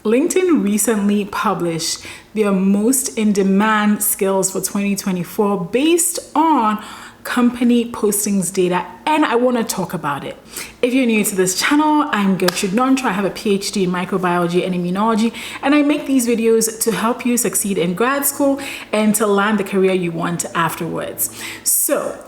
LinkedIn recently published their most in-demand skills for 2024 based on company postings data, and I want to talk about it. If you're new to this channel, I'm Gertrude Nontra. I have a PhD in microbiology and immunology, and I make these videos to help you succeed in grad school and to land the career you want afterwards. So,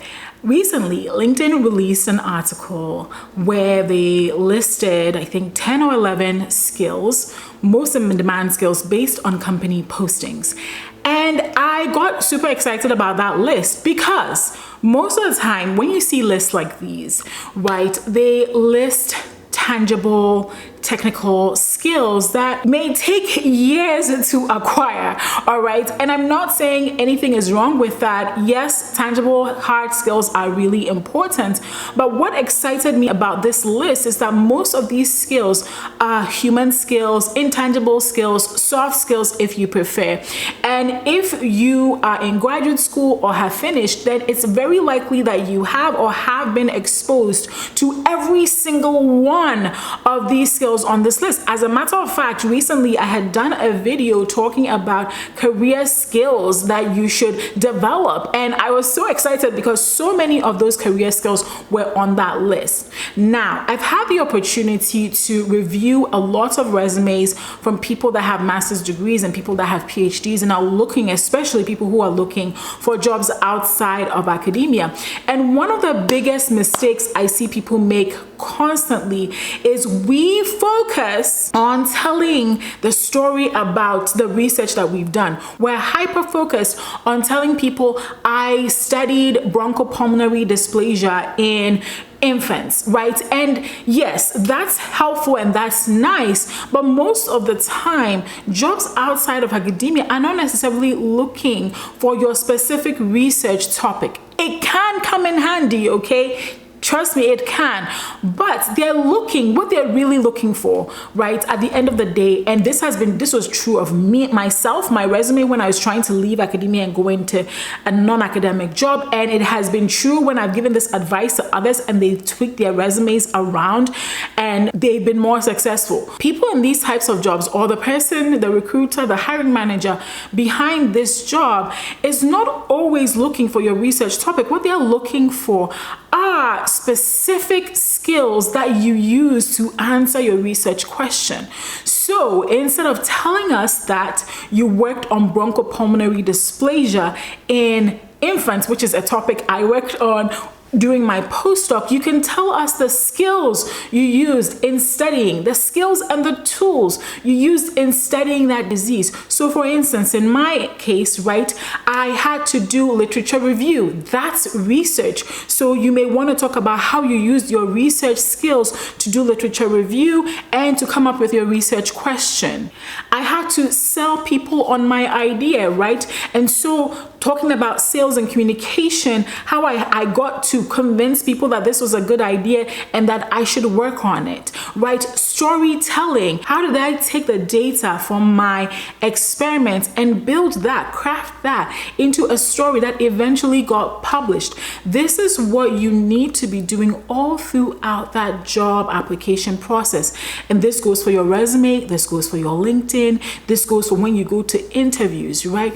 recently, LinkedIn released an article where they listed, I think, 10 or 11 skills, most in-demand skills based on company postings. And I got super excited about that list because most of the time when you see lists like these, right, they list tangible technical skills that may take years to acquire, all right? And I'm not saying anything is wrong with that. Yes, tangible hard skills are really important, but what excited me about this list is that most of these skills are human skills, intangible skills, soft skills if you prefer. And if you are in graduate school or have finished, then it's very likely that you have or have been exposed to every single one of these skills on this list. As a matter of fact, recently I had done a video talking about career skills that you should develop, and I was so excited because so many of those career skills were on that list. Now, I've had the opportunity to review a lot of resumes from people that have master's degrees and people that have PhDs and are looking, especially people who are looking for jobs outside of academia. And one of the biggest mistakes I see people make constantly is we focus on telling the story about the research that we've done. We're hyper focused on telling people I studied bronchopulmonary dysplasia in infants, right? And yes, that's helpful and that's nice, but most of the time, jobs outside of academia are not necessarily looking for your specific research topic. It can come in handy, okay? Trust me, it can, but what they're really looking for, right, at the end of the day, and this was true of me, myself, my resume when I was trying to leave academia and go into a non-academic job, and it has been true when I've given this advice to others and they tweak their resumes around and they've been more successful. People in these types of jobs, or the person, the recruiter, the hiring manager behind this job is not always looking for your research topic. What they're looking for are specific skills that you use to answer your research question. So instead of telling us that you worked on bronchopulmonary dysplasia in infants, which is a topic I worked on during my postdoc, you can tell us the skills you used in studying, the skills and the tools you used in studying that disease. So for instance, in my case, right, I had to do literature review. That's research. So you may want to talk about how you used your research skills to do literature review and to come up with your research question. I had to sell people on my idea, right? And so talking about sales and communication, how I got to convince people that this was a good idea and that I should work on it, right? Storytelling, how did I take the data from my experiments and build that, craft that into a story that eventually got published? This is what you need to be doing all throughout that job application process. And this goes for your resume, this goes for your LinkedIn, this goes for when you go to interviews, right?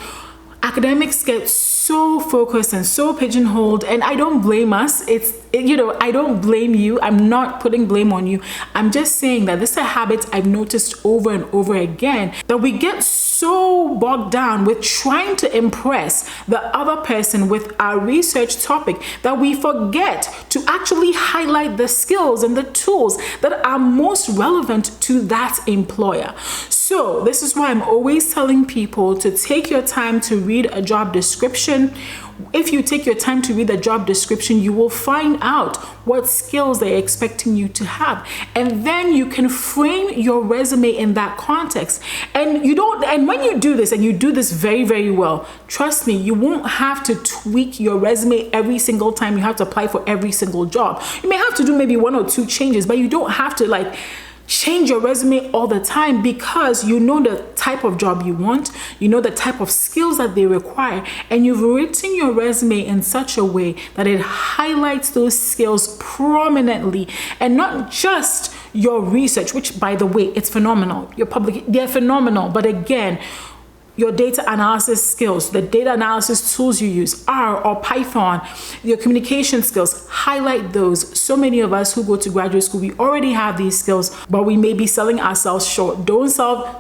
Academics get so focused and so pigeonholed, and I don't blame us. I don't blame you. I'm not putting blame on you. I'm just saying that this is a habit I've noticed over and over again, that we get so bogged down with trying to impress the other person with our research topic that we forget to actually highlight the skills and the tools that are most relevant to that employer. So this is why I'm always telling people to take your time to read a job description. If you take your time to read the job description, you will find out what skills they're expecting you to have. And then you can frame your resume in that context. And when you do this, and you do this very, very well, trust me, you won't have to tweak your resume every single time you have to apply for every single job. You may have to do maybe 1 or 2 changes, but you don't have to change your resume all the time, because you know the type of job you want, you know the type of skills that they require, and you've written your resume in such a way that it highlights those skills prominently and not just your research, which by the way, it's phenomenal. They're phenomenal. But again, your data analysis skills, the data analysis tools you use, R or Python, your communication skills, highlight those. So many of us who go to graduate school, we already have these skills, but we may be selling ourselves short.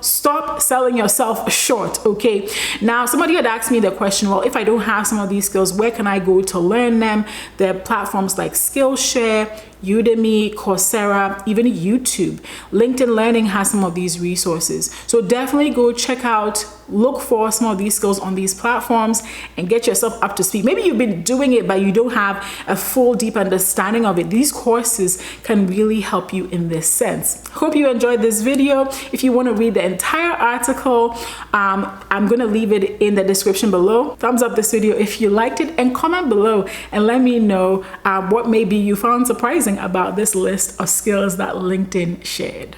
Stop selling yourself short, okay? Now, somebody had asked me the question, well, if I don't have some of these skills, where can I go to learn them? There are platforms like Skillshare, Udemy, Coursera, even YouTube. LinkedIn Learning has some of these resources. So definitely go check out, look for some of these skills on these platforms and get yourself up to speed. Maybe you've been doing it, but you don't have a full, deep understanding of it. These courses can really help you in this sense. Hope you enjoyed this video. If you want to read the entire article, I'm going to leave it in the description below. Thumbs up this video if you liked it and comment below and let me know what maybe you found surprising about this list of skills that LinkedIn shared.